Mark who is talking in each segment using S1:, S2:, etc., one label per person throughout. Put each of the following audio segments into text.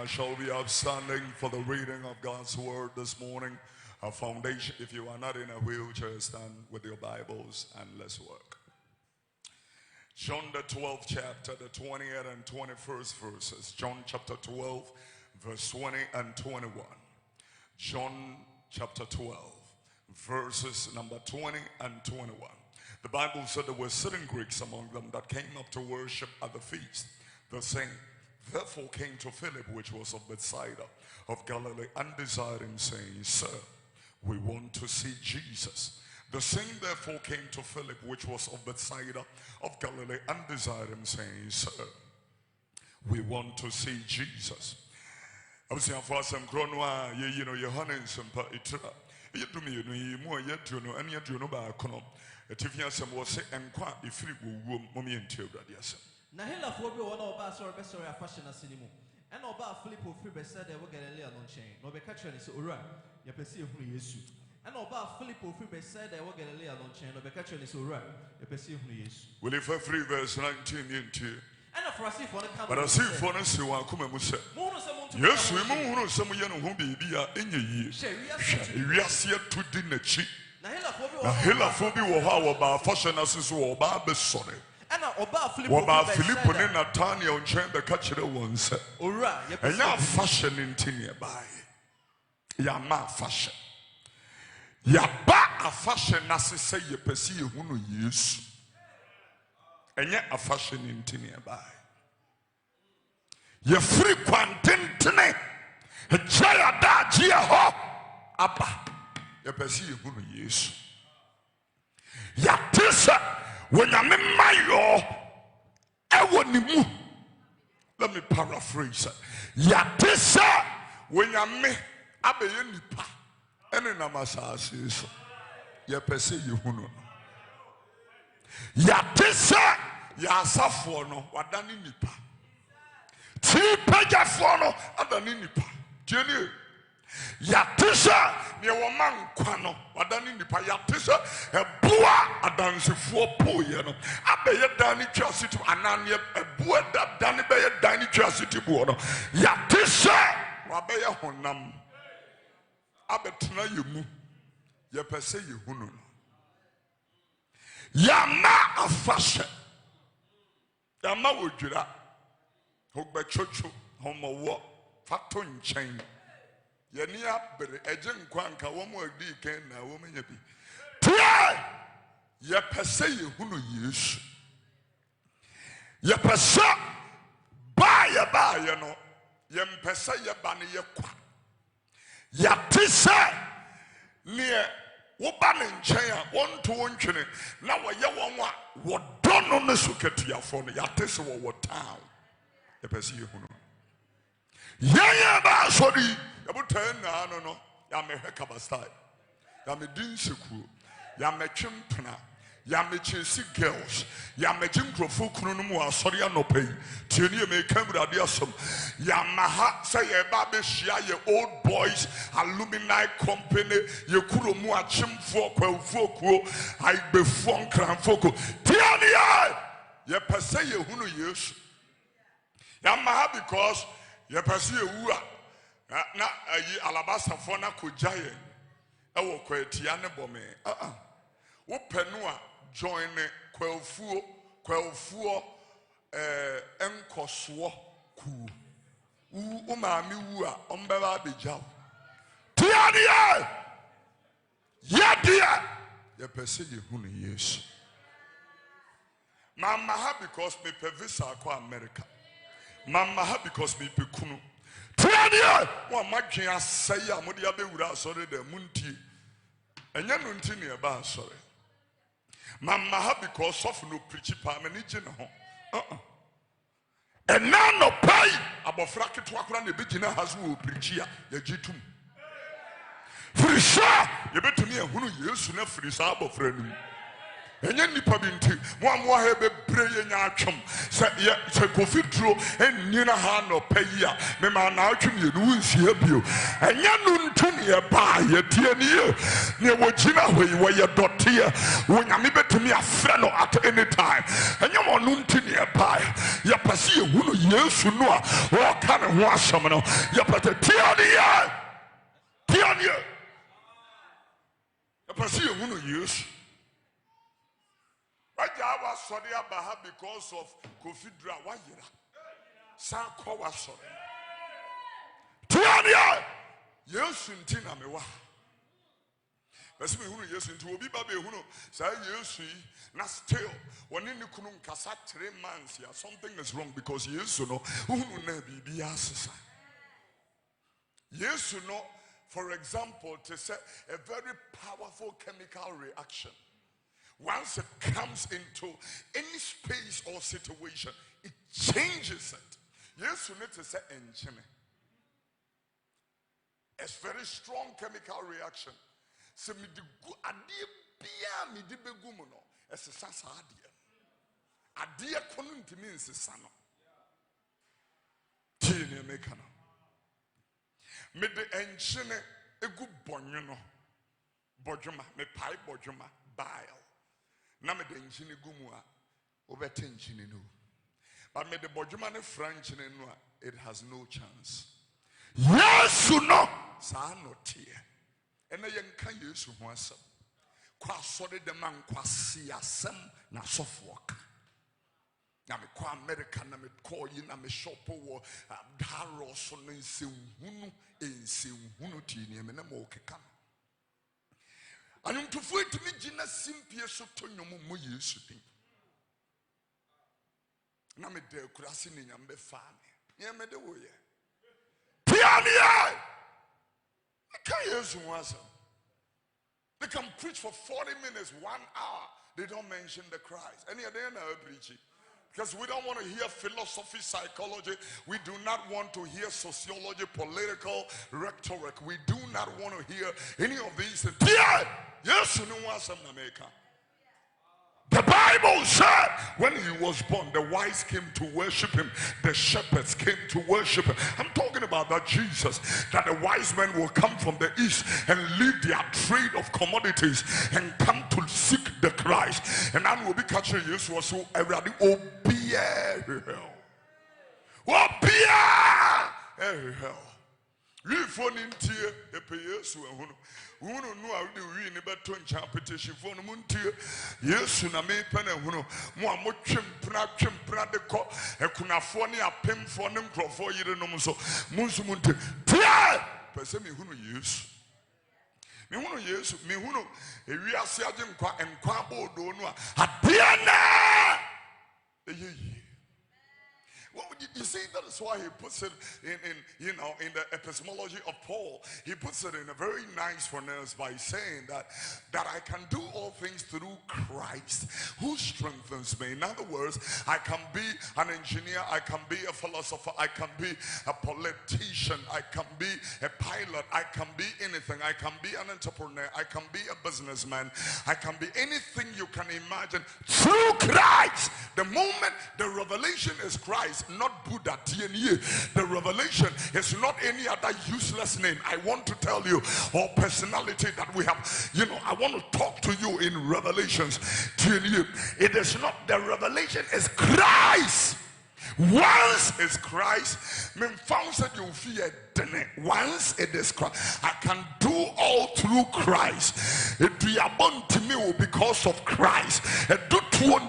S1: Shall we be standing for the reading of God's word this morning? Our foundation, if you are not in a wheelchair, stand with your Bibles and let's work. John the 12th chapter, the 20th and 21st verses. John chapter 12, verse 20 and 21. John chapter 12, verses number 20 and 21. The Bible said there were certain Greeks among them that came up to worship at the feast. The same therefore came to Philip, which was of Bethsaida of Galilee, and desired him, saying, Sir, we want to see Jesus. The same therefore came to Philip, which was of Bethsaida of Galilee, and desired him, saying, Sir, we want to see Jesus. I was saying for some chronoa, you know, your honey and some itra. You do me, you more yet to know, and yet you know by a cono. A Tifian was say, and quite if you will, mommy and tear, yes.
S2: Nahila Phobia one of us or best or a fashion as cinema. And about Philip of Free said they will get a little on chain. No be catcher is Ura, you perceive who you shoot. And about Philip of Free said they will get a little on chain. No be catcher is Ura, you perceive who you shoot. Will if 3 verse 19 into and a frosty for the camera. But I see for us who are coming with say, yes, we move some young who be in your years. We are here to dinner cheap. Nahila Phobia will how about fashion as or Barber sorry. Oba Philip and Natania on chamber catch the one said, and now fashion in nearby. Yama fashion. Yaba a fashion as say you perceive who use. And yet a fashion in nearby. You frequent tine a chaya da gia ho abba. You perceive who use. Yatisa. When I'm in my Onim, let me paraphrase. Yatisa, when I'm me, Abeyenipa, and in Amasa says, Yapese you know. Yatisa, Yasafono, Wadani Nipa. Tipaja Fono, Adani Nipa. Jenny. Yatisa ni woman kwano wadani nipa yatisa ebua adanse fo poye no abeye dani twasiti anane ebua dani beye dani twasiti buo no yatisa wabeye honam abetena yemu yepese yehunu no yama afashe yama wodwira hogbechocho homowo fato nchen Yania bere ejen kwanka womo adi ken na womo nya bi tie ye pese ye hunu Yesu ye pese ba ye no ye mpese ye ba ne ye kwa ya tise ne wo ba ne nchen a wonto wontwene na wo ye won a wo dono ne sukatiafo no ya tise wo town ye pese ye hunu ya ba sori about 10 no, Yame Hekabastai, Yame Dinseku, Yame Chimpana, Yame Chesi girls, Yame Jinkro Fukunumua, Soria no pay, Tinia may come with Adiasum, Yamaha say a baby share your old boys, alumni company, your Kurumua Chimfoko, Foko, I be Fon Cran Foko, Tiania, ye pase ye hunu years. Yamaha because ye pase ye na ayi alabasa fona kojaye ewo kwatia ne bome wo penu a join kwelfuo enkoso ku u maami wu a ombeba abejaw tiade yadia ye pese ye hunu Yesu mama ha because me pe visa akwa America mama ha because me pe kunu Tiania, one magia say, Amodia Bewura, sorry, the Munti, and Yanu Ntini about sorry. Mamma, because of no preachy parmanigin home. And now no pay about Fracket Wakran, the beginner has who preach here, the G2. Frisha, you bet to me, who you soon have Frisabo friend. And then Nipabinti, one more have a brilliant outcome. Say, Kofi Oduro, and Nina Hano Paya, Mema Nauchum, you lose here, and Yanun tunia ba ye tienie ne wojina we ye dotia when yami betumi afre no at any time enyom onu ntinia ba ye pese ye hunu Yesu no a o ka ne ho asem no ye pete tiania ye pese ye hunu Yesu waja wa sori abaha because of Kofi Oduro wayira san ko wa sori tiania Yesu ntina mewa bese me hunu Yesu nti obi ba be hunu say Yesu na still woni ni kunu nkasa 3 months ya something is wrong because Yesu no hunu na bibi asesa Yesu no for example to say a very powerful chemical reaction once it comes into any space or situation it changes it Yesu need to say engine. It's very strong chemical reaction. So me di adie bia me di begu mu no. Esesa sa adie. Adie kono ntimi nsesa no. Tini meka no. Me de enchine egu bonyo no. Bojuma me pai bojuma bile. Na me de enchine egu mu a obete enchine no. But me de bojuma ne French ne no it has no chance. Yesu no sa no tie ena yenka Yesu ho asem kwa sori de man kwasi asem na sofoka na me kwa America na me call yi na me shop wo daro so no nsehunu tie ni me na mo keka anum tufu etimi gina simpie so to nyomo mo Yesu din na me de kurase ni nyambe fa me me de wo ye they can preach for 40 minutes, 1 hour. They don't mention the Christ. Any other preaching. Because we don't want to hear philosophy, psychology. We do not want to hear sociology, political rhetoric. We do not want to hear any of these things. Yes, you know what I'm making. The Bible said when he was born, the wise came to worship him, the shepherds came to worship him. I'm talking about that Jesus, that the wise men will come from the east and leave their trade of commodities and come to seek the Christ. And I will be catching Jesus was so everybody hell. We phone in tear a payesu and who know how do we never turn petition for no muntia. Yes, na me pen and who more much prad the cock, a cunafonia pim for them for you no so Munsumunte. Persemi who use me who use me who know a real sergeant and quabo don't know a piana. Well, you see, that is why he puts it in the epistemology of Paul. He puts it in a very nice phrase by saying that I can do all things through Christ who strengthens me. In other words, I can be an engineer, I can be a philosopher, I can be a politician, I can be a pilot, I can be anything. I can be an entrepreneur, I can be a businessman, I can be anything you can imagine through Christ. The moment the revelation is Christ, not Buddha, TNE. The revelation is not any other useless name. I want to tell you, or personality that we have. I want to talk to you in Revelations. TNE. It is not the revelation, is Christ. Once it's Christ, once it is Christ, I can do all through Christ. It be abundant to me because of Christ. It do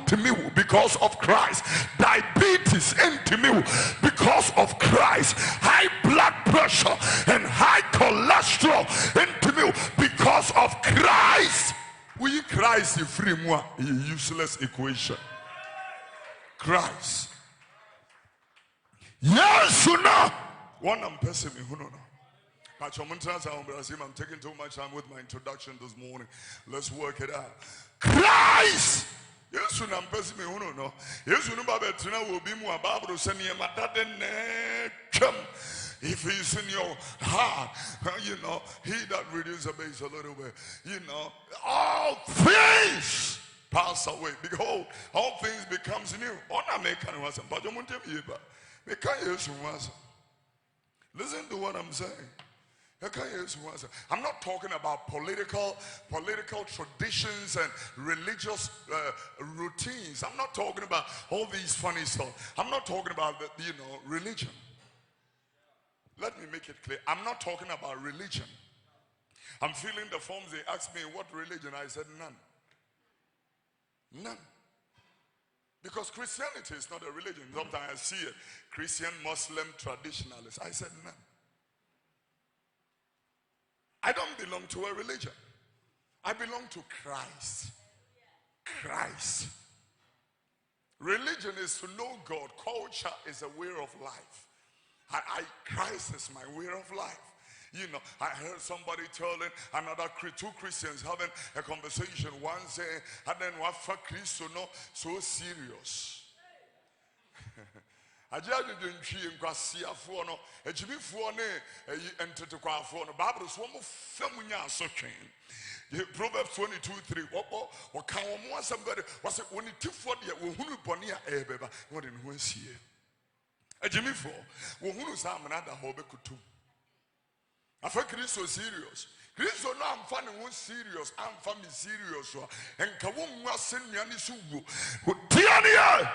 S2: to me because of Christ. Diabetes into me because of Christ. High blood pressure and high cholesterol into me because of Christ. We Christ is free more useless equation. Christ. Yes or no? One person who know. I'm taking too much time with my introduction this morning. Let's work it out. Christ. Yes, I'm person who know. Yes, you know will be more about to send him if he's in your heart, he that reduces the base a little bit, all things pass away. Behold, all things becomes new. Listen to what I'm saying. I'm not talking about political traditions and religious routines. I'm not talking about all these funny stuff. I'm not talking about religion. Let me make it clear. I'm not talking about religion. I'm filling the forms. They asked me what religion. I said none. None. Because Christianity is not a religion. Sometimes I see it. Christian, Muslim, traditionalist. I said none. I don't belong to a religion. I belong to Christ. Christ. Religion is to know God. Culture is a way of life. Christ is my way of life. I heard somebody telling another two Christians having a conversation. One saying, and then what for Christ so serious. I just didn't see him because see a phone, a Jimmy phone, entered the car phone. Bible is one of Femunia searching. Proverbs 22:3. What can one somebody was it when it took for the Bonia Ebeba, what in who is here? A Jimmy phone, who is another hobby could do. I feel Christ so serious. Christ so now I'm finding one serious. I'm finding serious. And Kawum was sending me any sugu. Tiania.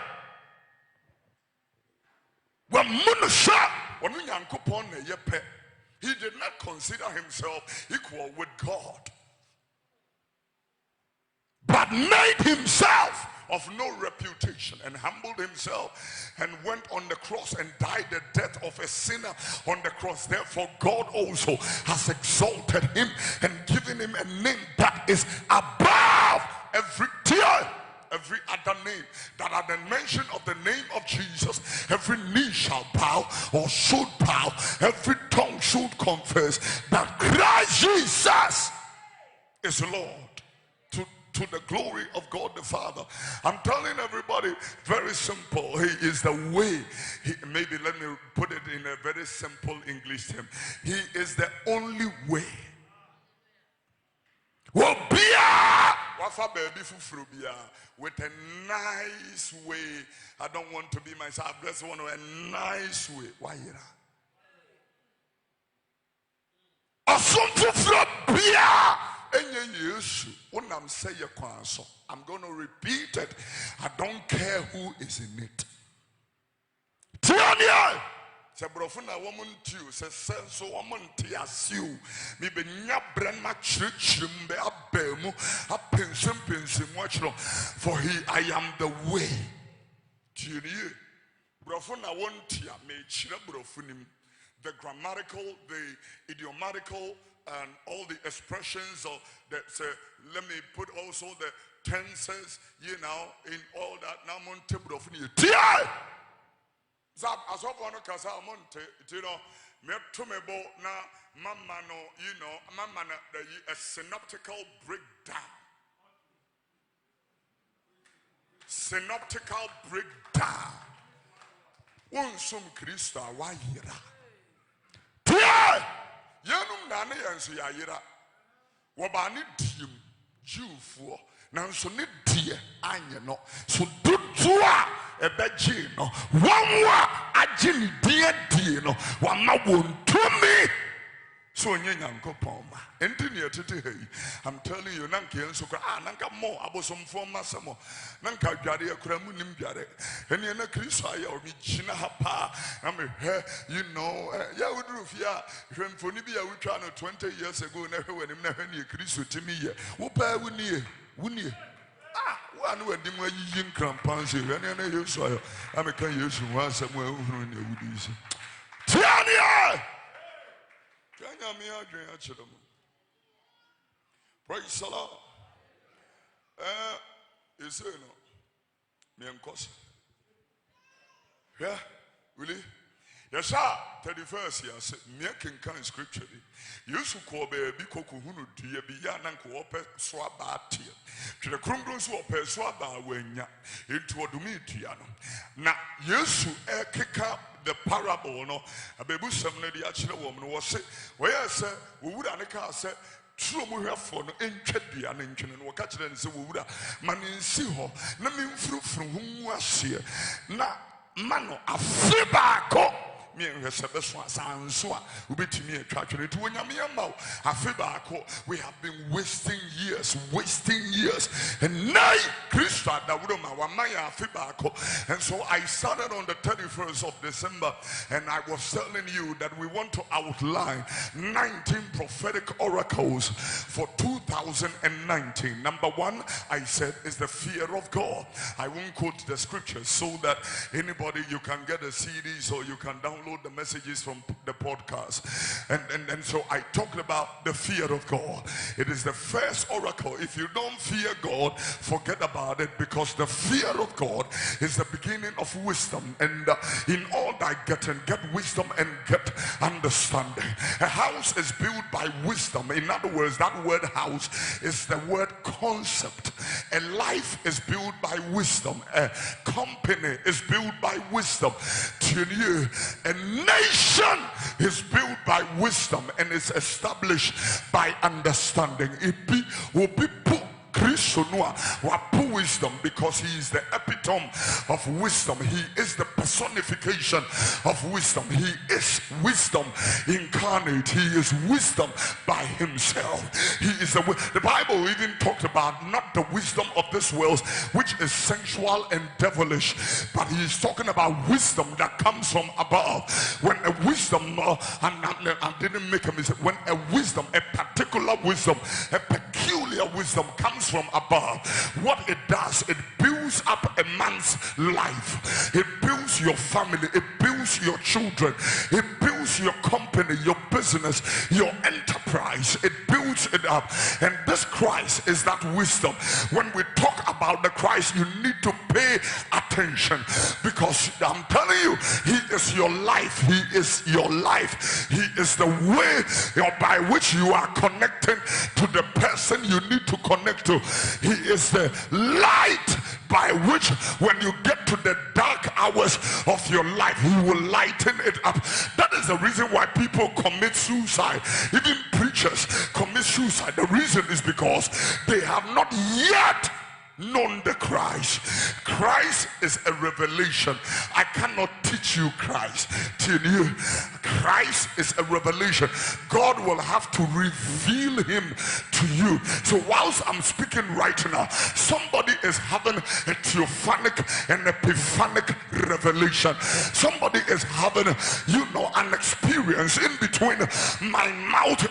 S2: When Munusha, when we young coupon he did not consider himself equal with God, but made himself of no reputation and humbled himself and went on the cross and died the death of a sinner on the cross. Therefore God also has exalted him and given him a name that is above every tier, every other name, that at the mention of the name of Jesus every knee shall bow or should bow, every tongue should confess that Christ Jesus is Lord, to the glory of God the Father. I'm telling everybody, very simple. He is the way. Maybe let me put it in a very simple English term. He is the only way. With a nice way. I don't want to be myself. I just want a nice way. Why here? I'm going to repeat it. I don't care who is in it. Se brofuna woman too se so woman tiasiu mi be nya brema chirichirim be abemu apensem mochro for I am the way. Tiye brofuna won tia me chire brofunim. The grammatical, the idiomatical, and all the expressions of that. Let me put also the tenses, in all that. Now, monte brofuni. Tia. Zab asopo no kasa monte. Me tumebo na mama no. Mama na a synoptical breakdown. Synoptical breakdown. Unsum Christa wayira. Yanum nane yansu yayira. Wabani diem Jewfo. Nanso ne die anye no. So dudua ebeji no. Wanwa agini die no. Wama wontumi. So nyankopon ma. Enti ne tete hey. I'm telling you nanka enso kra nanka mo abosomfo masamo. Nanka dware akura mu nim dware. Ene na Kristo aya omi china ha pa. Na me ya uduru fia hwemfoni bi ya wutwa no 20 years ago na hwe wanim na hwe ne Kristo timi ye. Wo pa wunie. Wanu wadim ayiyi nkrampanse. Ene na Yesu aya. Ameka Yesu wa asem wa hunu ne wudi isi. Tiania! Praise the Lord. Is it no? Me and Kosi. Yeah, really? Yes, sir. 31st year, said, me can kind scripture. You should call baby Coco Hunu, dear be young and co op swab tea. To the crumbles who open swab when ya into a Domitiano. Now, you should kick up the parable, no, a baby some lady actually woman was it. Where, sir, we would have said, true, we have for no intredy and engine and catch it and say, we would have man in Siho. Let me fruit from whom was here. Now, mano, a feedback. me hwesebe so anso a ubetimi atwa twene to onyame yama afi baako. We have been wasting years and now Christian that would maya afi baako. And so I started on the 31st of December, and I was telling you that we want to outline 19 prophetic oracles for 2019. Number one, I said, is the fear of God. I won't quote the scriptures so that anybody, you can get the CDs or you can download the messages from the podcast. And so I talked about the fear of God. It is the first oracle. If you don't fear God, forget about it, because the fear of God is the beginning of wisdom. And in all thy getting, get wisdom and get understanding. A house is built by wisdom. In other words, that word house is the word concept. A life is built by wisdom. A company is built by wisdom. A nation is built by wisdom and is established by understanding. It will be put wisdom, because he is the epitome of wisdom. He is the personification of wisdom. He is wisdom incarnate. He is wisdom by himself. He is the Bible even talked about not the wisdom of this world, which is sensual and devilish, but he is talking about wisdom that comes from above. When a wisdom, I didn't make a mistake, when a wisdom, a particular wisdom, a peculiar wisdom comes from above, what it does, it builds up a man's life. It builds your family. It builds your children. It builds your company, your business, your enterprise. It builds it up. And this Christ is that wisdom. When we talk about the Christ, you need to pay attention, because I'm telling you, he is your life. He is your life. He is the way by which you are connecting to the person you need to connect to. He is the light by which, when you get to the dark hours of your life, he will lighten it up. That is the reason why people commit suicide. Even preachers commit suicide. The reason is because they have not yet known the Christ. Christ is a revelation. I cannot teach you Christ till you. Christ is a revelation. God will have to reveal him to you. So whilst I'm speaking right now, somebody is having a theophanic and epiphanic revelation. Somebody is having, an experience in between my mouth,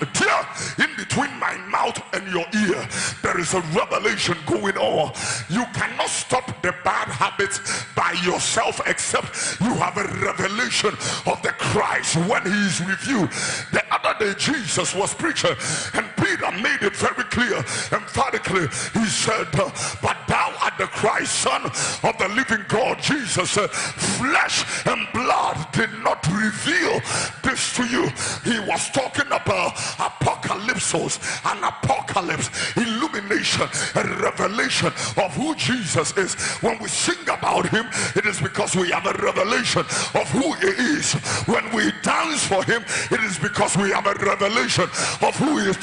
S2: in between my mouth and your ear. There is a revelation going on. You cannot stop the bad habits by yourself, except you have a revelation of the Christ when he is revealed. The other day Jesus was preaching, and Peter made it very clear, emphatically. He said, but thou art the Christ, Son of the living God. Jesus said, flesh and blood did not reveal this to you. He was talking about apocalypsos, an apocalypse, illumination, a revelation of who Jesus is. When we sing about him, it is because we have a revelation of who he is. When we dance for him, it is because we have a revelation of who he is.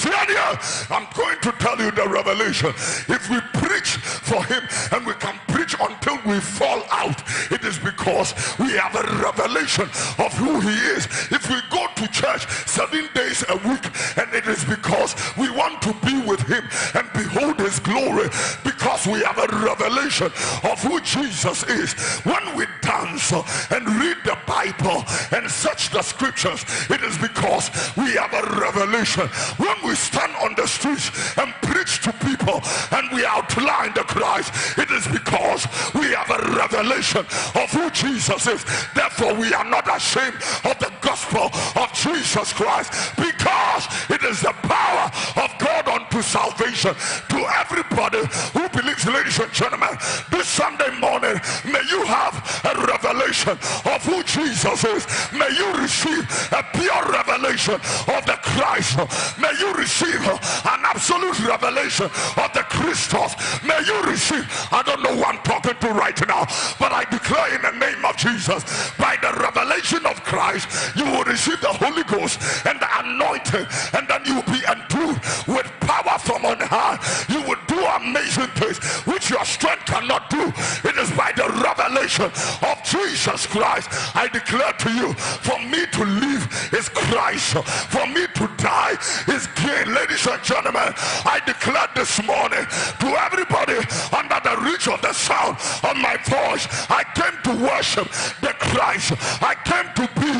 S2: I'm going to tell you the revelation. If we preach for him and we can preach until we fall out, it is because we have a revelation of who he is. If we go to church 7 days a week, and it is because we want to be with him and behold his glory, because we have a revelation of who Jesus is. When we dance and read the Bible and search the scriptures, it is because we have a revelation. When we stand on the streets and preach to people and we outline the Christ, it is because we have a revelation of who Jesus is. Therefore, we are not ashamed of the gospel of Jesus Christ, because it is the power of God unto salvation to everybody who believes. Ladies and gentlemen, this Sunday morning, may you have a revelation of who Jesus is. May you receive a pure revelation of the Christ. May you receive an absolute revelation of the Christos. May you receive, I don't know who I'm talking to right now, but I declare in the name of Jesus, by the revelation of Christ, you will receive the Holy Ghost and the anointing, and then you will be endued with power from on high. You will do amazing things which your strength cannot do. It is by the revelation of Jesus Christ, I declare to you, for me to live is Christ, for me to die is gain. Ladies and gentlemen, I declare this morning to everybody under the reach of the sound of my voice, I came to worship the Christ. I came to be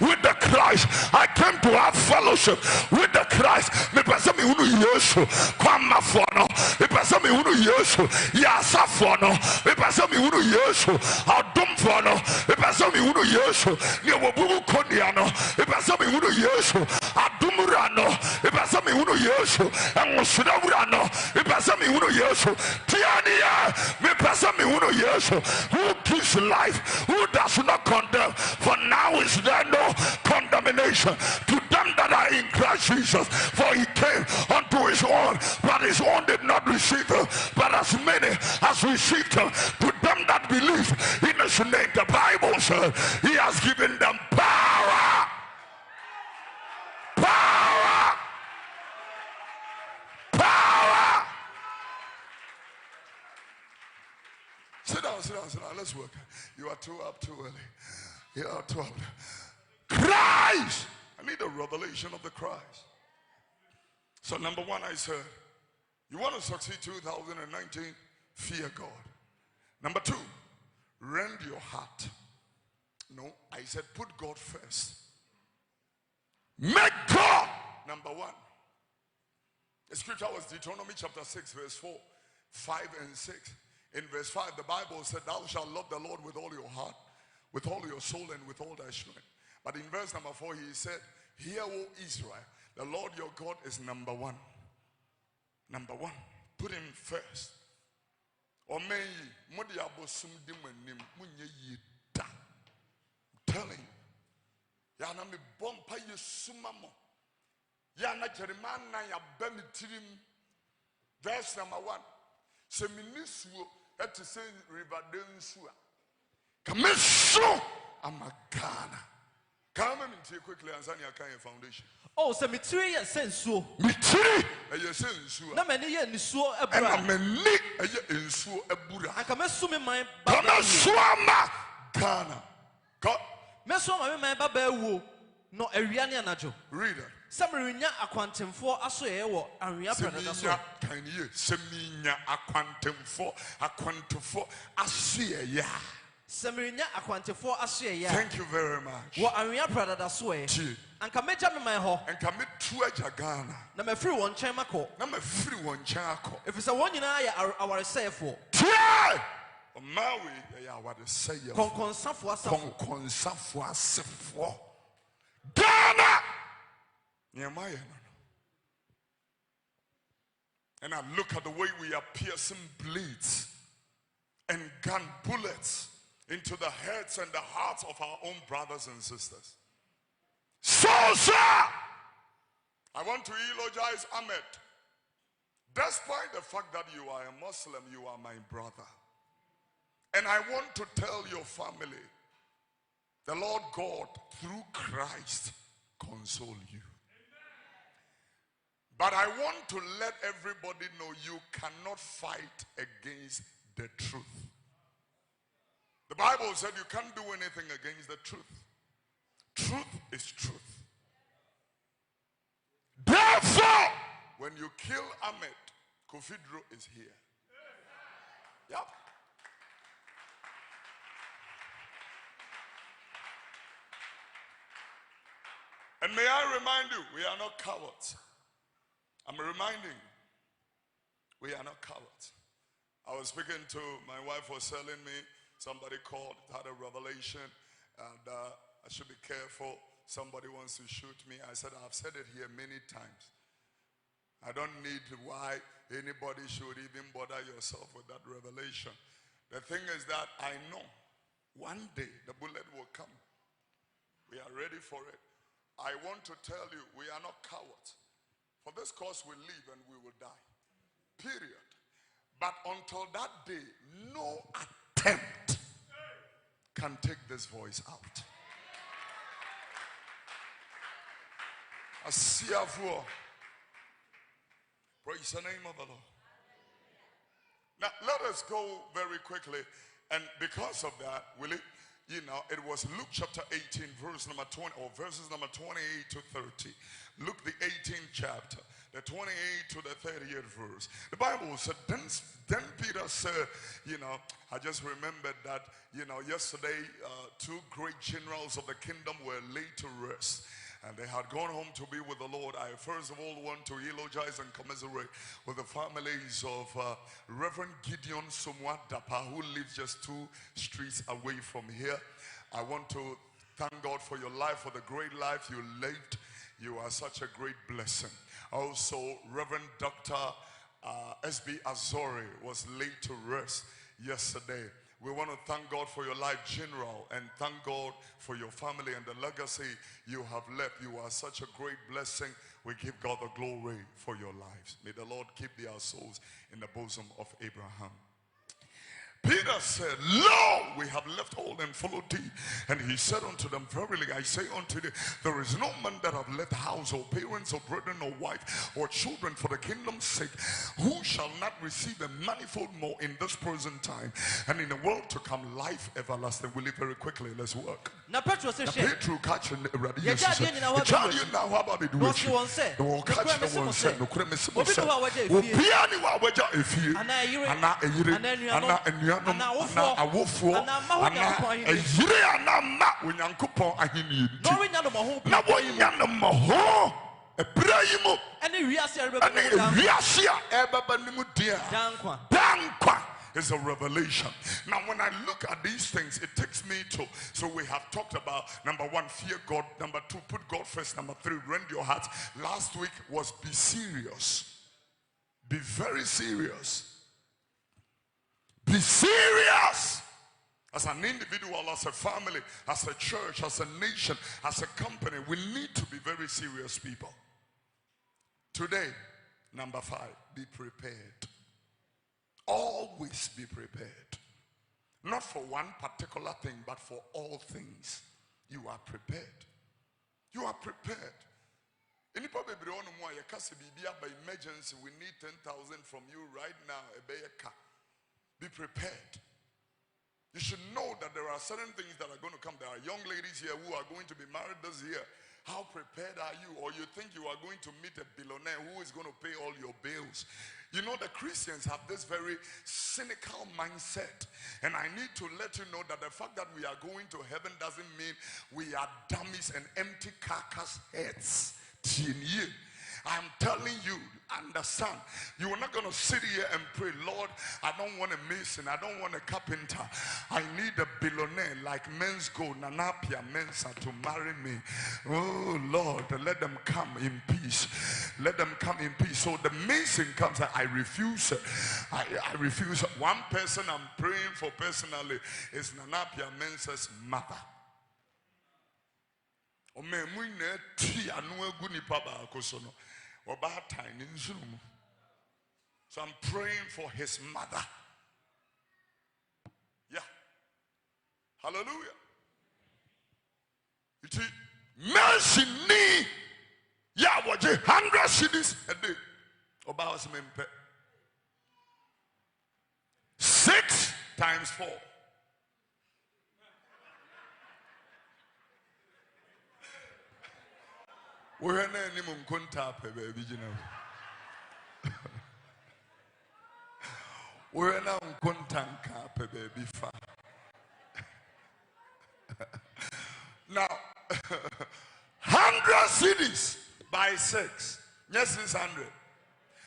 S2: with the Christ. I came to have fellowship with the Christ. Me pese me hunu Yesu kwama fono. Me pese me hunu Yesu yasa fono. Me pese me hunu Yesu adum fono. Me pese me hunu Yesu ni wobubu koniano. Me pese me hunu Yesu adumurano. Me pese me hunu Yesu engosudawurano. Me pese me hunu Yesu tiania. Me pese me hunu Yesu who gives life, who does not condemn. For now is there no condemnation to them that are in Christ Jesus. For he came unto his own, but his own did not receive him. But as many as received him, to them that believe in his name, the Bible says he has given them power. Power. Power. Sit down, sit down, sit down. Let's work. You are too up too early. You are too up. Christ. I need a revelation of the Christ. So number one, I said, you want to succeed 2019, fear God. Number two, rend your heart. No, I said put God first. Make God number one. The scripture was Deuteronomy chapter 6 verse 4, 5 and 6. In verse 5, the Bible said, thou shalt love the Lord with all your heart, with all your soul, and with all thy strength. But in verse number 4, he said, hear, O Israel, the Lord your God is number one. Number one. Put him first. I'm telling you. Yana me bompa ye sumamo. Yana Jeremiah ya bemi tirim. Verse number 1. Se minisuo et to say river densua. Kamiso amagana. Come in quickly and Zania Kaya Foundation.
S3: Oh, se mitiri ya sensuo.
S2: Mitiri eye sensuo.
S3: Na meni ye nisuo ebura.
S2: Na meni eye nsuo ebura.
S3: Anka mesumi man
S2: ba. Kamasuama Ghana. God.
S3: Mesoma me man baba ewo no awia ne anajo.
S2: Read it.
S3: Samirinya akwantemfo aso ye wo anwea prenada so.
S2: Seminya akwantefo aso ye.
S3: Samirinya akwantefo aso ye.
S2: Thank you very much.
S3: Wo anwea prenada so ye. Anka meja me man ho.
S2: Anka metu aja Ghana.
S3: Na me free won chen mako.
S2: Na me free won chen akọ.
S3: Efisa won nyina ya awaresefo.
S2: Tie! Maui ya awaresefo.
S3: Konkonsafo asafo.
S2: Konkonsafo asafo. Ghana! Nehemiah. And I look at the way we are piercing blades and gun bullets into the heads and the hearts of our own brothers and sisters. So, sir, I want to eulogize Ahmed. Despite the fact that you are a Muslim, you are my brother. And I want to tell your family, the Lord God, through Christ, console you. But I want to let everybody know you cannot fight against the truth. The Bible said you can't do anything against the truth. Truth is truth. Therefore, when you kill Ahmed, Kofi Oduro is here. Yep. And may I remind you, we are not cowards. I'm reminding you, we are not cowards. I was speaking to, my wife was telling me, somebody called, had a revelation, and I should be careful. Somebody wants to shoot me. I said, I've said it here many times. I don't need why anybody should even bother yourself with that revelation. The thing is that I know one day the bullet will come. We are ready for it. I want to tell you, we are not cowards. For this cause we live and we will die. Period. But until that day, no attempt can take this voice out. Praise the name of the Lord. Now let us go very quickly, and because of that, will it?
S1: it was Luke chapter 18, verse number 20, or verses number 28 to 30. Luke the 18th chapter, the 28 to the 30th verse. The Bible said, then Peter said, I just remembered that, yesterday, two great generals of the kingdom were laid to rest. And they had gone home to be with the Lord. I first of all want to eulogize and commiserate with the families of Reverend Gideon Somwa Dapa, who lives just 2 streets away from here. I want to thank God for your life, for the great life you lived. You are such a great blessing. Also, Reverend Dr. S.B. Azori was laid to rest yesterday. We want to thank God for your life, General, and thank God for your family and the legacy you have left. You are such a great blessing. We give God the glory for your lives. May the Lord keep their souls in the bosom of Abraham. Peter said, Lo, we have left all and followed thee. And he said unto them, Verily I say unto thee, there is no man that have left house or parents or brethren or wife or children for the kingdom's sake, who shall not receive a manifold more in this present time and in the world to come life everlasting. We live very quickly. Let's work.
S3: Now Petro says,
S1: Petro catch and ready.
S3: You
S1: now how about it?
S3: You won't say.
S1: The won't catch the one said, no crime is simple.
S3: Ana awofo ana
S1: eyire anama onyankopon ahini na wonyanamo ebrayimu
S3: ene
S1: wiase a ebabanimu dia dankwa is a revelation. Now when I look at these things, it takes me to, so we have talked about number 1, fear God, number 2, put God first, number 3, rend your heart. Last week was be serious, be very serious. Be serious as an individual, as a family, as a church, as a nation, as a company. We need to be very serious people. Today, number 5, be prepared. Always be prepared. Not for one particular thing, but for all things. You are prepared. You are prepared. Any probably by emergency, we need 10,000 from you right now. Be prepared. You should know that there are certain things that are going to come. There are young ladies here who are going to be married this year. How prepared are you? Or you think you are going to meet a billionaire who is going to pay all your bills? You know, the Christians have this very cynical mindset. And I need to let you know that the fact that we are going to heaven doesn't mean we are dummies and empty carcass heads. I'm telling you, understand. You are not going to sit here and pray, Lord, I don't want a mason, I don't want a carpenter. I need a billionaire like Men's Go, Nanapia Mensa to marry me. Oh Lord, let them come in peace. Let them come in peace. So the mason comes, I refuse. I refuse. One person I'm praying for personally is Nanapia Mensa's mother. So I'm praying for his mother. Yeah. Hallelujah. It is mercy me. Yeah, what 100 cities a day. About 6 times 4. We're not even contact, baby, you know. We're not contact, baby. Now, 100 cities by 6. Yes, it's 100.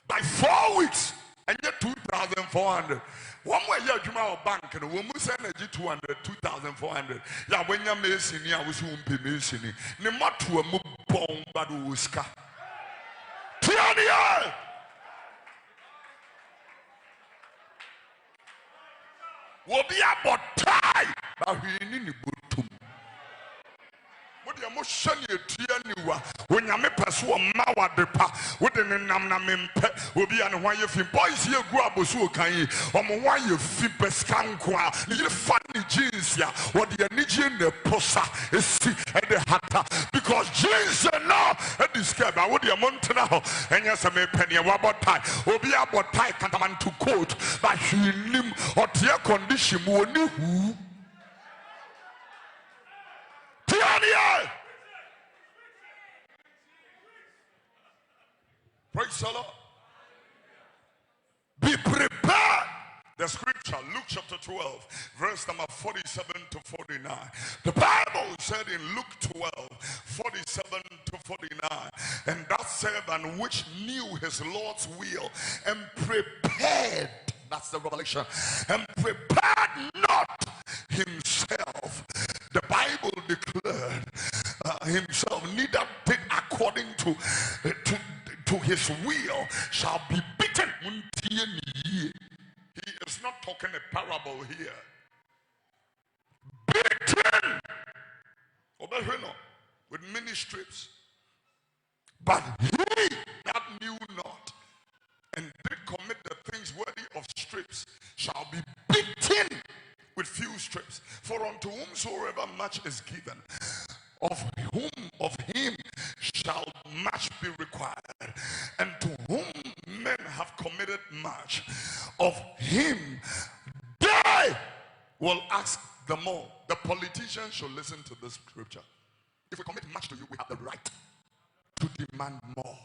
S1: By 4 weeks, and get 2,400. One way you are bank and we must send 200, 2,400. Yeah, when you're missing, I was won't be missing. No matter what, bomb, but Uska. Tiania! Will be about time, but we need to boot. What the emotion you tianiwa when you make us one mawa depa with the namnamimpe will be an why you feel boys here grow up so can you why you feel pescankwa you funny jeans ya what the Nigerian the posa is see at the hatter because jeans now at this cab I would your mountain and yes I may penny about tie will be about tie cantaman to quote but he nim or tear condition who Praise the Lord. Be prepared. The scripture, Luke chapter 12, verse number 47 to 49. The Bible said in Luke 12, 47 to 49, and that servant which knew his Lord's will and prepared, that's the revelation, and prepared not himself. The Bible declared himself neither did according to his will shall be beaten. He is not talking a parable here. Beaten with many strips. But he that knew not and did commit the things worthy of strips shall be beaten with few strips. For unto whomsoever much is given, of him shall much be required, and to whom men have committed much, of him they will ask the more. The politicians should listen to this scripture. If we commit much to you, we have the right to demand more.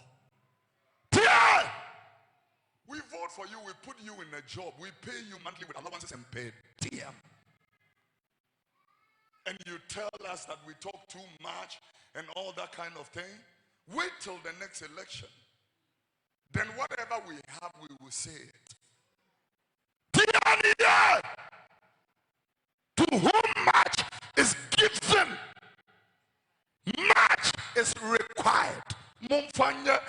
S1: Yeah! We vote for you, we put you in a job, we pay you monthly with allowances and paid. Damn. And you tell us that we talk too much and all that kind of thing. Wait till the next election. Then whatever we have, we will say it. To whom much is given, much is required. Mumfanya,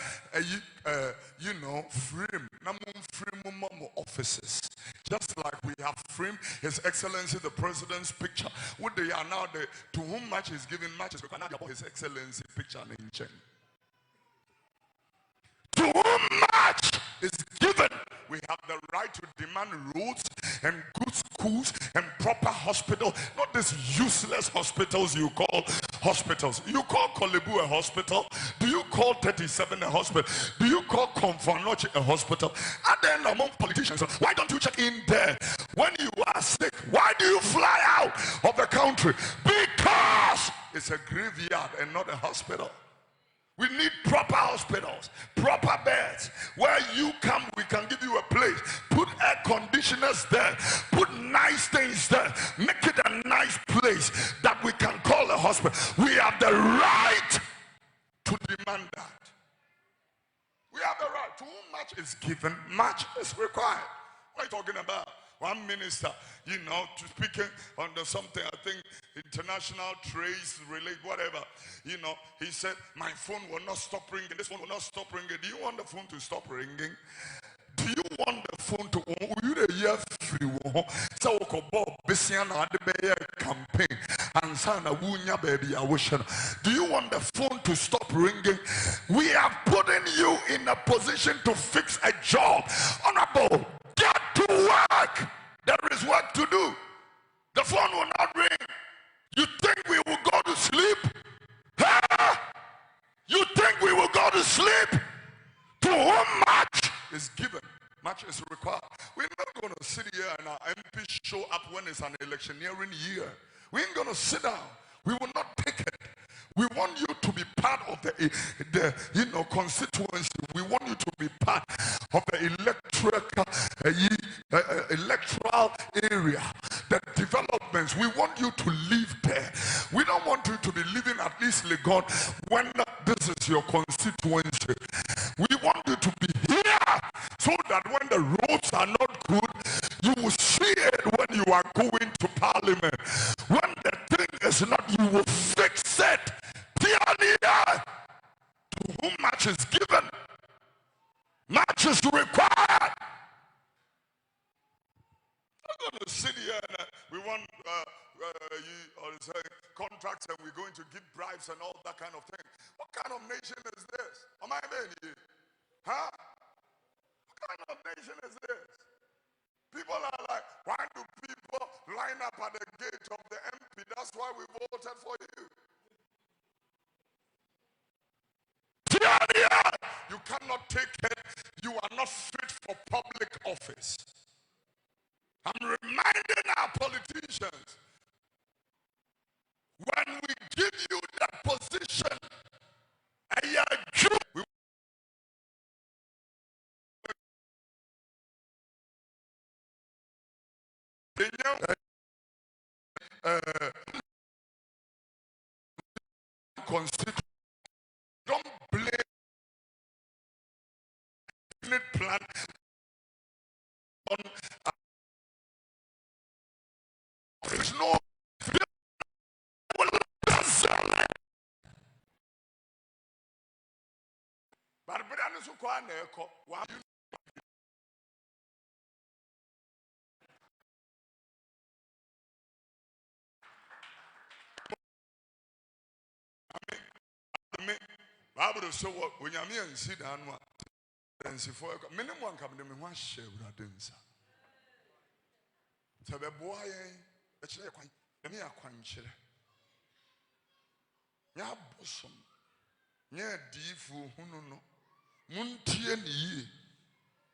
S1: frame offices. Just like we have framed His Excellency the President's picture. What they are now, to whom much is given, much is required. Now His Excellency picture in chain. To whom much is given, we have the right to demand roads and good schools and proper hospitals. Not these useless hospitals you call hospitals. You call Kolebu a hospital? Do you call 37 a hospital? Do you call Konfanochi a hospital? And then among politicians, why don't you check in there? When you are sick, why do you fly out of the country? Because it's a graveyard and not a hospital. We need proper hospitals, proper beds. Where you come, we can give you a place. Put air conditioners there. Put nice things there. Make it a nice place that we can call a hospital. We have the right to demand that. We have the right. To whom much is given, much is required. What are you talking about? One minister, to speaking under something, I think international trades relate, whatever, he said, my phone will not stop ringing, this phone will not stop ringing. Do you want the phone to stop ringing? Do you want the phone to free? So campaign and sana wunya baby I wish. Do you want the phone to stop ringing? We are putting you in a position to fix a job. Honorable, get to work. There is work to do. The phone will not ring. You think we will go to sleep? Huh? You think we will go to sleep? To whom much is given, much is required. We're not going to sit here and our MP show up when it's an electioneering year. We ain't going to sit down. We will not take it. We want you to be part of the constituency. We want you to be part of the electoral area, the developments. We want you to live there. We don't want you to be living at least Legon when this is your constituency. We want you to be here so that when the roads are not good, you will see it when you are going to parliament. When the thing is not, you will fix it. To whom much is given, much is required. I'm going to sit here and we want contracts and we're going to give bribes and all that kind of thing. What kind of nation is this? Am I being? Huh? What kind of nation is this? People are like, why do people line up at the gate of the MP? That's why we voted for you. You cannot take it. You are not fit for public office. I'm reminding our politicians, when we give you that position,
S2: Don't blame plan on there's no but brother so kwa na eko wa me Bible so when you me ansi dan no ansi for me ne mo anka me ho ahye urade nsa sebe boa yen e kire kwan me akwan kire ya bosom nya diifu hunu no muntie ne yi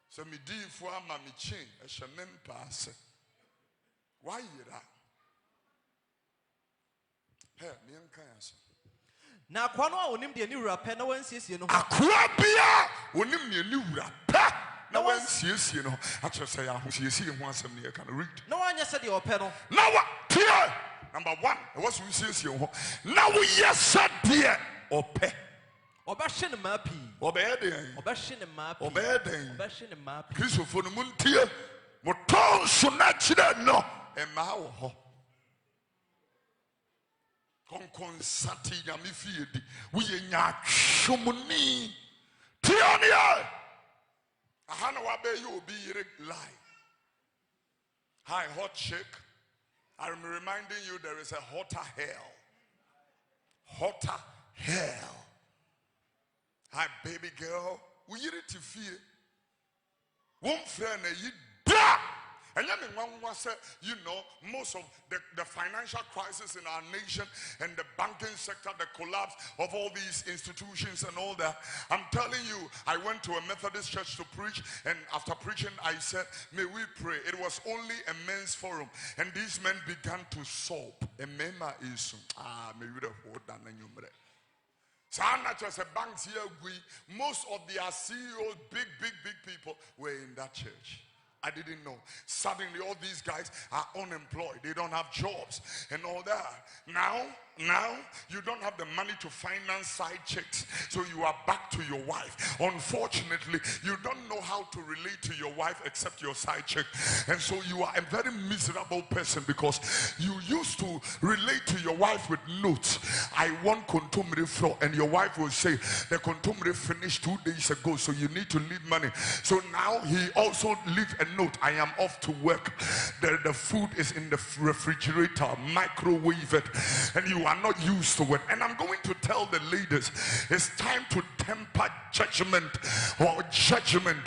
S2: se me diifu ama me chin e hye me mpaase why yira he me nka yaso
S3: na kwa no a onim de ni wura pɛ na wansiesie no ho
S2: akwa bia onim ne ni wura pɛ na wansiesie no akye sɛ ya ho siesie ho asɛm ne ka no read
S3: na wanyɛ sɛ de ɔpɛ no
S2: na wa tie number 1 e was siesie ho na wo yɛ de ɔpɛ
S3: ɔbɛhye ne maa pii
S2: ɔbɛyɛ den
S3: ɔbɛhye ne maa pii
S2: ɔbɛyɛ den
S3: ɔbɛhye ne maa pii
S2: kristofo no muntie mo tonso na kyerɛ no ɛmaa wɔ hɔ konkonsati nyame fie di woyɛ nya twomni tiania aha na wabɛyɛ obi yere lie hi hot chick I'm reminding you there is a hotter hell hi baby girl we yere ti fie one friend yi da. And you know, most of the financial crisis in our nation and the banking sector, the collapse of all these institutions and all that. I'm telling you, I went to a Methodist church to preach, and after preaching, I said, may we pray. It was only a men's forum, and these men began to sob. Most of their CEOs, big people were in that church. I didn't know. Suddenly all these guys are unemployed. They don't have jobs and all that. Now you don't have the money to finance side chicks. So you are back to your wife. Unfortunately, you don't know how to relate to your wife except your side chick. And so you are a very miserable person because you used to relate to your wife with notes. I want contumely floor, and your wife will say the contumely finished 2 days ago, so you need to leave money. So now he also leave a note. I am off to work. The food is in the refrigerator, microwave it, and you are not used to it. And I'm going to tell the ladies, it's time to temper judgment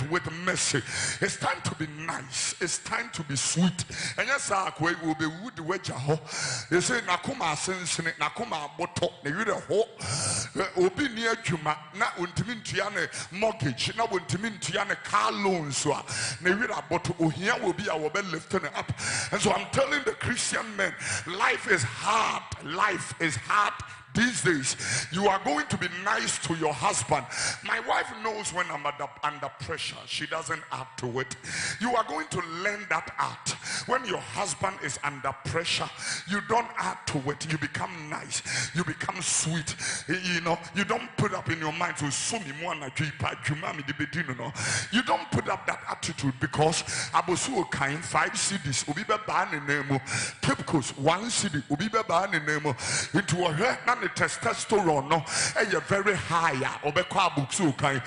S2: with mercy. It's time to be nice. It's time to be sweet. And yes, we will be wood wedge. They say nakuma sensine nakuma boto ne yure ho obi ni adwuma na ontimi ntuane mortgage na ontimi ntuane car loans so ne yure boto ohia will be our lifting up. And so I'm telling the Christian men, life is hard. Life is hard. These days, you are going to be nice to your husband. My wife knows when I'm under pressure. She doesn't add to it. You are going to learn that art. When your husband is under pressure, you don't add to it. You become nice. You become sweet. You know, you don't put up in your mind to you don't put up that attitude because Abosu kind 5 CDs Ubiba ban in Nemo, Tipcos 1 CD Ubiba ban in Nemo into a hurt. The testosterone no very higher obekwa buksu kan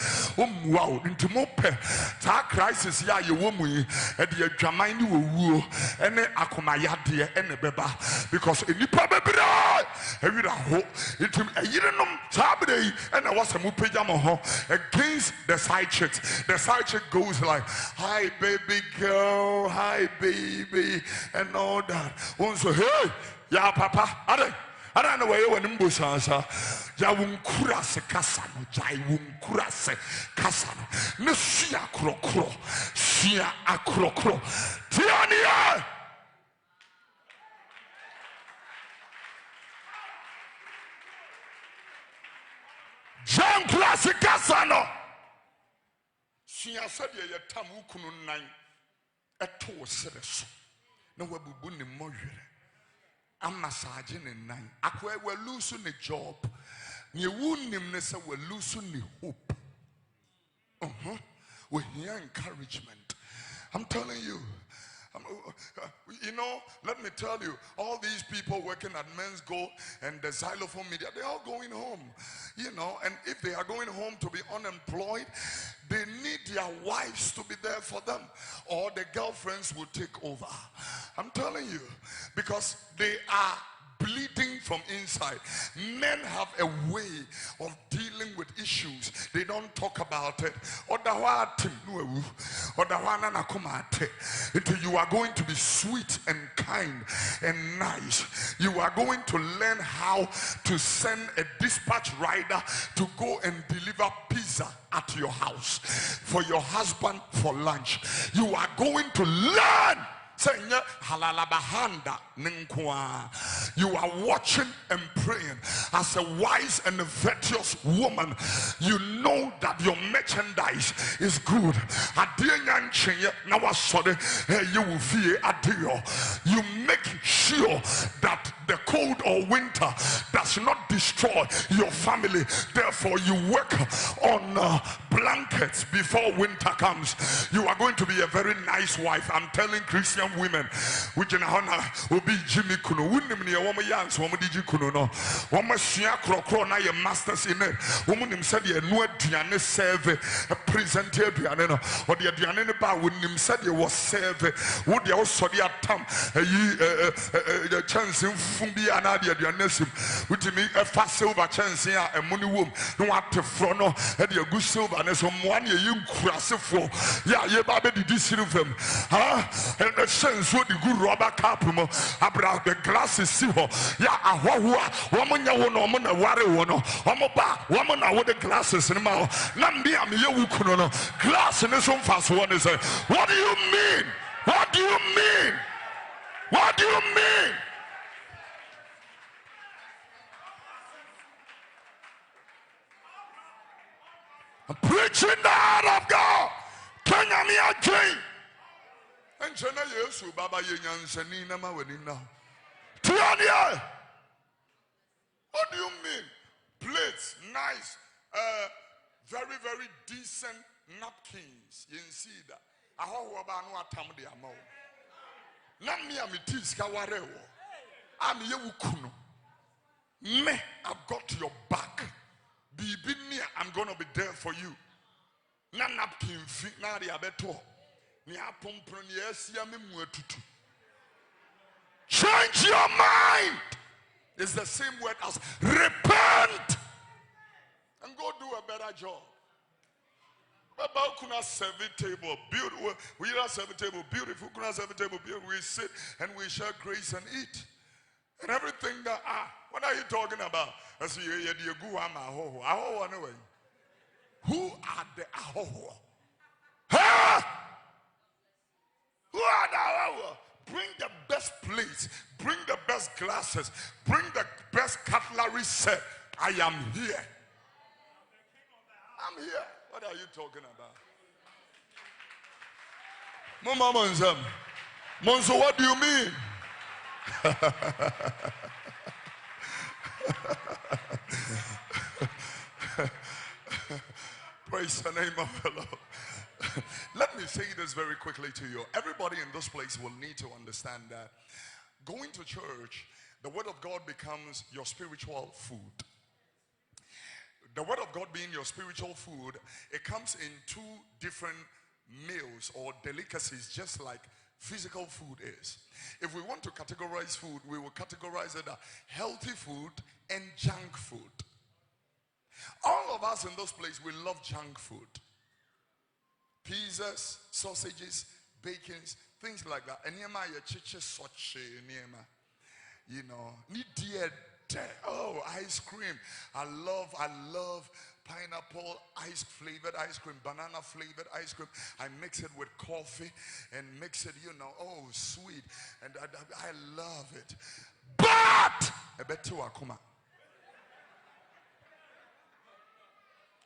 S2: wow into mope ta crisis ya ye womu e de adwaman ni wowuo ene akomayade ene beba because enipa bebra ewira ho itum ayirenom sabre ene wasemu pagya mo ho against the side chick goes like hi baby girl, hi baby, and all that. Also hey ya papa ade I don't know where you went in Busansa. Jawunkura se Casano, Jawunkura se Casano, Nessia Crocro, Sia Acrocro, Tiania. John Classic Casano. Sia said, Ye tamu kunun nine, a toe sereso. No wabubu ni moyere. I'm massaging in nine. Akwe we losing a job. Ni wunim nesa we losing the hope. We hear encouragement. I'm telling you. You know, let me tell you, all these people working at Men's Go and the Xylophone Media, they're all going home. You know, and if they are going home to be unemployed, they need their wives to be there for them, or the girlfriends will take over. I'm telling you, because they are bleeding from inside. Men have a way of dealing with issues. They don't talk about it. You are going to be sweet and kind and nice. You are going to learn how to send a dispatch rider to go and deliver pizza at your house for your husband for lunch. You are going to learn. You are watching and praying as a wise and a virtuous woman. You know that your merchandise is good. You make sure that the cold or winter does not destroy your family. Therefore, you work on blankets before winter comes. You are going to be a very nice wife. I'm telling Christian women, which in honor will be Jimmy Kuno. Wouldn't me a woman yans, woman did Kuno no. Woman Shia Crocro, now your masters in it. Woman himself, you know, Diane serve a presenter Diana, or the Diana bar wouldn't him said you was serve. Would you also the atom a chance in Fumbi and Adia Dianesim, which me a fast silver chance here, a money womb, no what to frono, and your good silver, and some 1 year you cross for. Yeah, you baby did this of them. And the sense what the good rubber cap about the glasses see her. Yeah, a woman ya woman a worry one woman with the glasses in my Nambi am you kuno glass in this one fast one is what do you mean? What do you mean? What do you mean? I'm preaching the heart of God. Can you me a dream? And Chena Yesu Baba Yenyan Senina Mawenina. Tiania. What do you mean? Plates, nice, very, very decent napkins. You see that. I hope about no atam de amo. Nami amitis kawarewo. I'm yewukuno. Me, I've got your back. Be near, I'm gonna be there for you. Na napkin fit na de abeto. Change your mind. It's the same word as repent and go do a better job. About kuna serve table, beautiful. We are serve table, beautiful. Kuna serve table, beautiful. We sit and we share grace and eat. And everything that what are you talking about? I say you go amaho. Aho anyway. Who are the aho? Who are the bring the best plates, bring the best glasses, bring the best cutlery set. I am here. I'm here. What are you talking about? Mama Monzam. Monzo, what do you mean? Praise the name of the Lord. Let me say this very quickly to you. Everybody in this place will need to understand that going to church, the word of God becomes your spiritual food. The word of God being your spiritual food, it comes in two different meals or delicacies, just like physical food is. If we want to categorize food, we will categorize it as healthy food and junk food. All of us in this place, we love junk food. Pizzas, sausages, bacons, things like that. And you know, oh, ice cream. I love pineapple flavored ice cream, banana flavored ice cream. I mix it with coffee and mix it, you know, oh, sweet. And I love it. But I bet you akuma.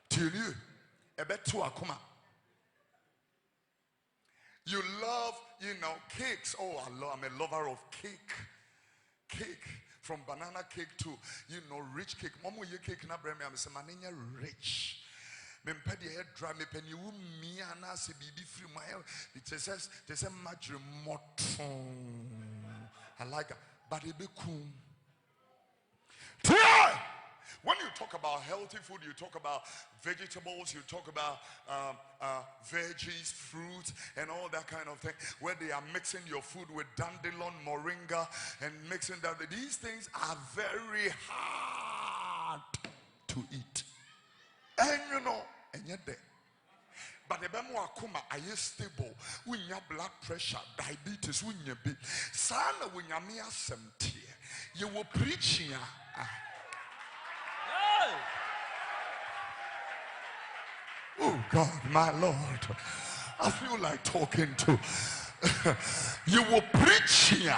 S2: Till you, I bet you akuma. You
S1: cakes. Oh, I'm a lover of cake. Cake, from banana cake to, rich cake. Momo ye cake na breme am say manenya rich. Mempɛ de hair dry me penny wu me ana se bibi free my it says much moton. I like it, but it be cool. When you talk about healthy food, you talk about vegetables, you talk about veggies, fruits, and all that kind of thing, where they are mixing your food with dandelion, moringa, and mixing that. These things are very hard to eat. And and yet there. But the bemo akuma are stable. When your blood pressure, diabetes, when you be sana when you me assemble, you will preach here. Oh God, my Lord, I feel like talking to you. Will preach here,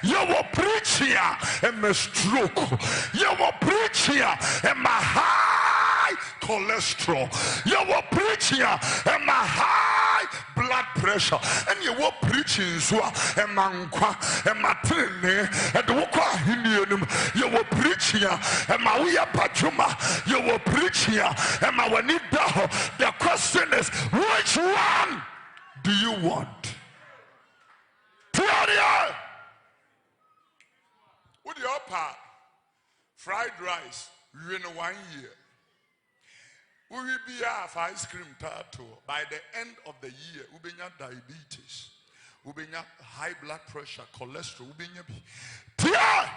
S1: you will preach here, and my stroke. You will preach here, and my high cholesterol. You will preach here, and my high blood pressure. And you will preach in Zua, and Mankwa, and Matrine, and Waka Hinianum. You will preach here, and Mawia Pajuma. You will preach here, and Mawanida. The question is, which one do you want? Claudia! With your part, fried rice, you in 1 year. We will be off ice cream tattoo. By the end of the year, we will have diabetes, we will have high blood pressure, cholesterol, we will have.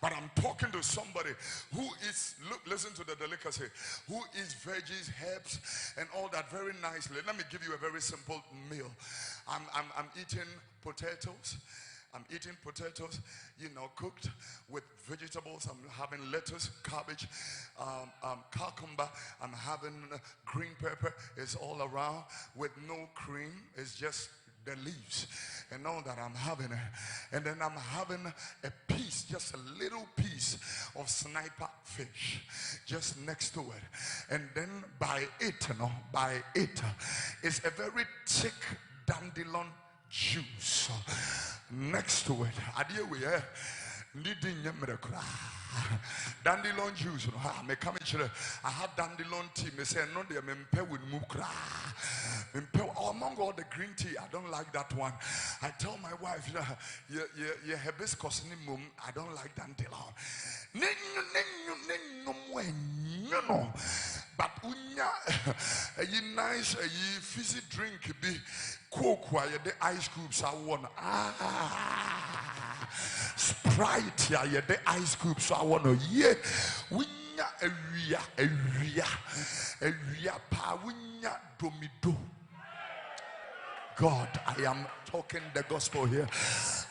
S1: But I'm talking to somebody who is, listen to the delicacy, who eats veggies, herbs, and all that very nicely. Let me give you a very simple meal. I'm eating potatoes. I'm eating potatoes, cooked with vegetables. I'm having lettuce, cabbage, cucumber. I'm having green pepper. It's all around with no cream. It's just the leaves and all that I'm having. And then I'm having a piece, just a little piece of sniper fish just next to it. And then by it, it's a very thick dandelion juice next to it. Idea we have needing dandelion juice. I have dandelion tea. Me say no, they mempe with mukra. Among all the green tea, I don't like that one. I tell my wife, you hibiscus ni mum. I don't like dandelion. But unya a nice fizzy drink be coke while the ice cubes are one. Sprite ya the ice cubes are one. Yeah, unya a ria pa unya domido. God, I am talking the gospel here.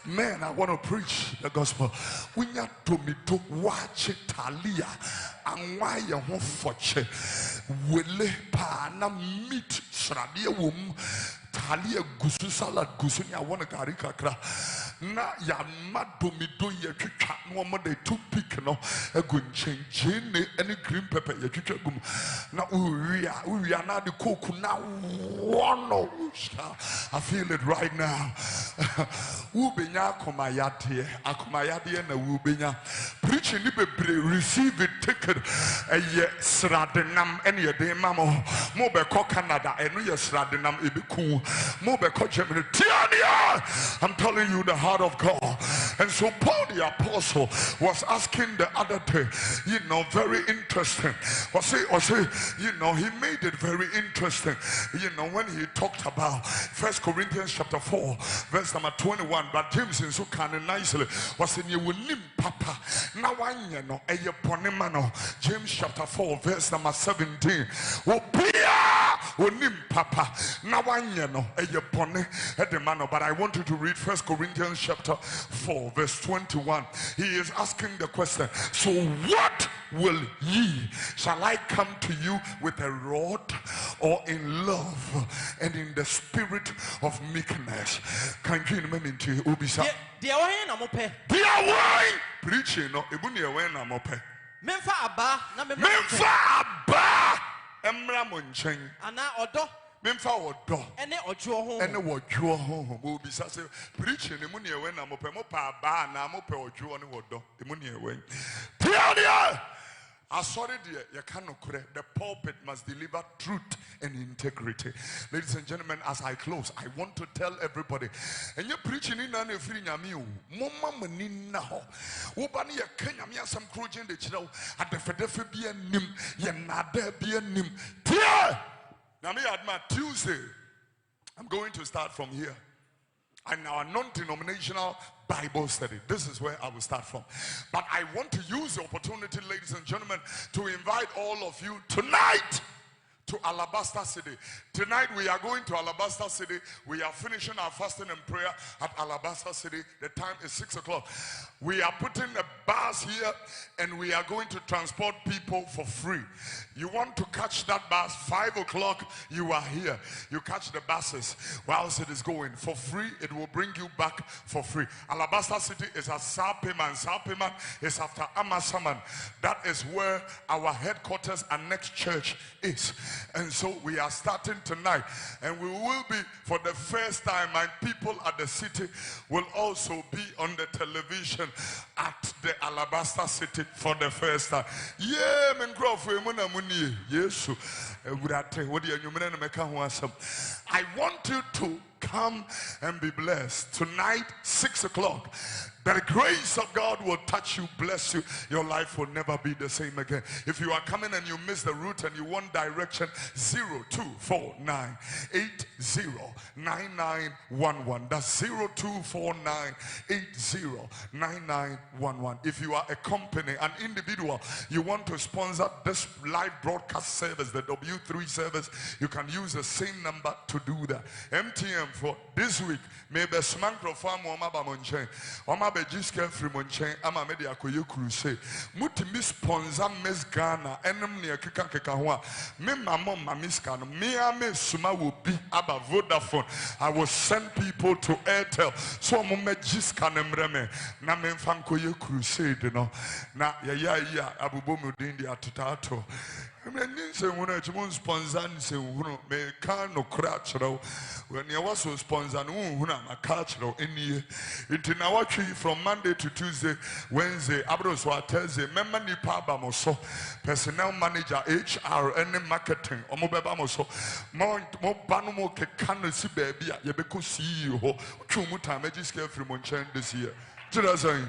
S1: Man, I want to preach the gospel. When you told me to watch it, Talia, and why you won't watch it, will pa na meat, Sradia womb, Talia gusu salad, gusunya, want to carry kakra. Na ya madomido ya chicha no more de two pick no a good change any green pepper ya chicha gum na uria na the cook now one. I feel it right now. Ubenya akumayadi na ubenya preaching ni bebre receive it take it ye sradenam any day mamo mo be ko Canada eno ye sradenam ebeku mo be ko Germany tiania. I'm telling you the heart of God. And so Paul the apostle was asking the other day, very interesting. He made it very interesting. When he talked about 1 Corinthians chapter 4, verse number 21. But James in so kind of nicely was in you will name papa. Now I know a ponimano. James chapter 4, verse number 17. Onim papa. Now I know a pone at the mano. But I want you to read 1 Corinthians chapter 4, verse 21. He is asking the question, so what will ye? Shall I come to you with a rod, or in love and in the spirit of meekness? Can you remember into Ubisa?
S3: Dear wine, I'm okay.
S1: Dear wine, preaching no ebunia when I'm okay.
S3: Memfa Abba,
S1: Memfa Abba, Emra Munching,
S3: Anna Odo,
S2: Memfa wodo.
S3: Ene odwo ho.
S2: Ene wodwo ho. Mo bi sa say preaching emu ne ewe na mo pe mo pa ba na mo pe odwo ne wodo. Emu ne ewe. Tiania. Asori dear, the pulpit must deliver truth and integrity. Ladies and gentlemen, as I close, I want to tell everybody, and you're preaching in an free nyamiu, mama manina ho, ubani ya Kenya mia some crujin the chill at the Fedefe be a nim, yanade be a nim. Tia! Now me at my Tuesday, I'm going to start from here. And our non-denominational Bible study. This is where I will start from. But I want to use the opportunity, ladies and gentlemen, to invite all of you tonight to Alabaster City. Tonight we are going to Alabaster City. We are finishing our fasting and prayer at Alabaster City. The time is 6 o'clock. We are putting a bus here and we are going to transport people for free. You want to catch that bus, 5 o'clock, you are here. You catch the buses whilst it is going for free. It will bring you back for free. Alabaster City is at Sapiman. Sapiman is after Amasaman. That is where our headquarters and next church is. And so we are starting tonight, and we will be, for the first time, my people at the city will also be on the television at the Alabaster City for the first time. Yeah, yes. I want you to come and be blessed. Tonight, 6 o'clock. The grace of God will touch you, bless you. Your life will never be the same again. If you are coming and you miss the route and you want direction, 0249809911. That's 0249809911. If you are a company, an individual, you want to sponsor this live broadcast service, the W3 service, you can use the same number to do that. MTM for this week, maybe Smankro Farm Omaba Monchen. Bejiska Frimonchen, ama media koye crusade. Muti miss Ponza Miss Ghana, enem near Kikakahua. Me mamma Mamiskano, me ame Suma will be about Vodafone. I will send people to Airtel. So Mume Jiskanemreme, Namen Fankoye crusade, you know. Na ya Abubomu Dindi Atutato. I mean, when I sponsor, say, me can't no crash. When you was sponsor, my catch in here. It's now from Monday to Tuesday, Wednesday, Abros Thursday, member Nipa Bamoso, personnel manager, HR, and marketing, or Mobamoso, more Banumo can see baby, you because CEO, Chumuta, Magic Scale from Monchen this year. Children,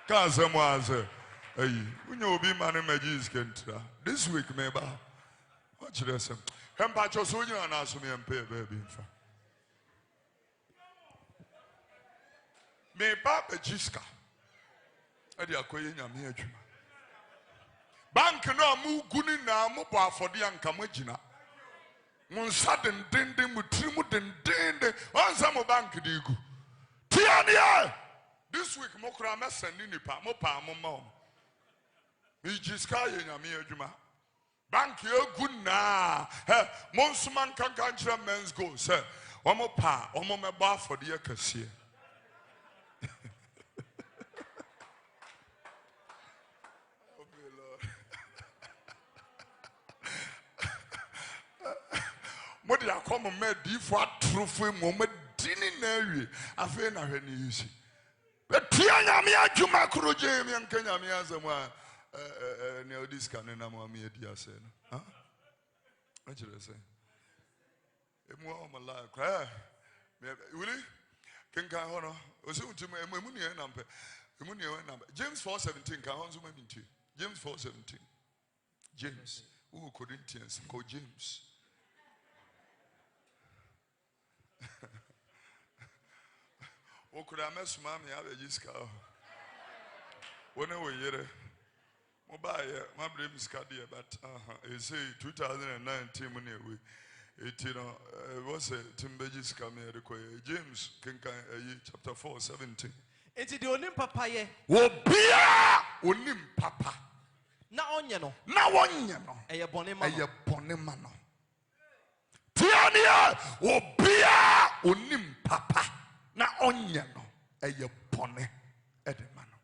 S2: Kazamoise. Hey, we know be man magic this week, maybe. What should I say? Hempacho Sonia and Asumi and pay baby. Me Papa Jiska. Eddie Akoyina me. Bank no mu guni na mu pa for the Ankamajina. Mun sudden dinding mutrimu dinding on some bank digu. Tiania! This week, Mokra Mess and Ninipa, Mopa, Mom. Mijiska Yami Juma. Bank you good na. Monsuman can conjure men's go, sir. Omopa, Omoma bar for the Cassia. What did I come and made default trophy moment dinning area? I feel I had easy. But Tiana Mia Juma Kurujami and Kenya Miazama. Near this can and I'm a mere dear son. Huh? What should I say? A more of my life. Cry. Willie? Can I honor? Was soon to my money number. James 4:17 can also mean to James 4:17. James. Who Corinthians called James? What could I mess mommy have a jiska? When I were here. My brain is cardiac, but it's 2019 when it was a Timbejis Camera. James chapter 4:17.
S3: It's the Onim Papa ye.
S2: Onim Papa.
S3: Na onyano.
S2: Na onyano.
S3: Eye
S2: bonemano. Tiania obia onim papa. Na onyano. Eye bone edemano.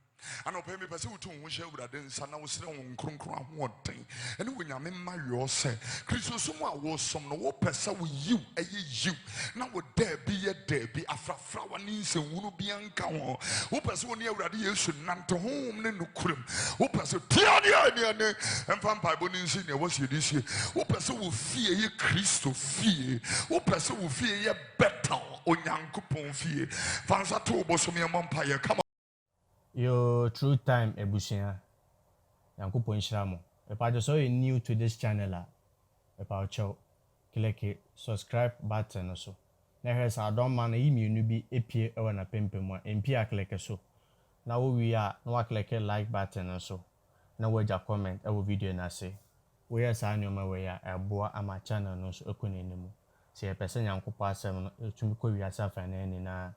S2: And I'll pay me person to wohye awurade nsa na wosrɛ wo nkronkron ahoɔden ɛne wo nyame ma yɛ sɛ kristosom a wosom no wopɛ sɛ wo yiw ɛyɛ yiw na wo daabi yɛ daabi afrafrawa ne nsɛnwunu bi anka ho wopɛ sɛ wo ne awurade yesu nante honhom ne nokorɛm wopɛ sɛ tia ne aneane ɛmfa mpaebɔ no nsi nea wɔsie de sie wopɛ sɛ wo fie yɛ kristo fie wopɛ sɛ wo fie yɛ bɛta onyankopɔn fie fansa to wo bɔsɔme ɛmɔ mpayɛ kama
S4: Yo, true time ebusia. Yankopɔn nhyira mo. If I just you new to this channel, if I click subscribe button so. Na hwɛ sɛ adɔm ma na yi mmienu bi epie ɛwɔ na pempem mu a MP a click so. Na wo wi a na wa click like button so. Na wo ja comment ɛwɔ video na se. Wo yɛ saa nneɛma wɔ ya ɛboa ama channel no so ekɔ n'anim. Sɛ yɛpɛ sɛ Nyankopɔn asɛm no etumi kɔ wi asa fa na ni na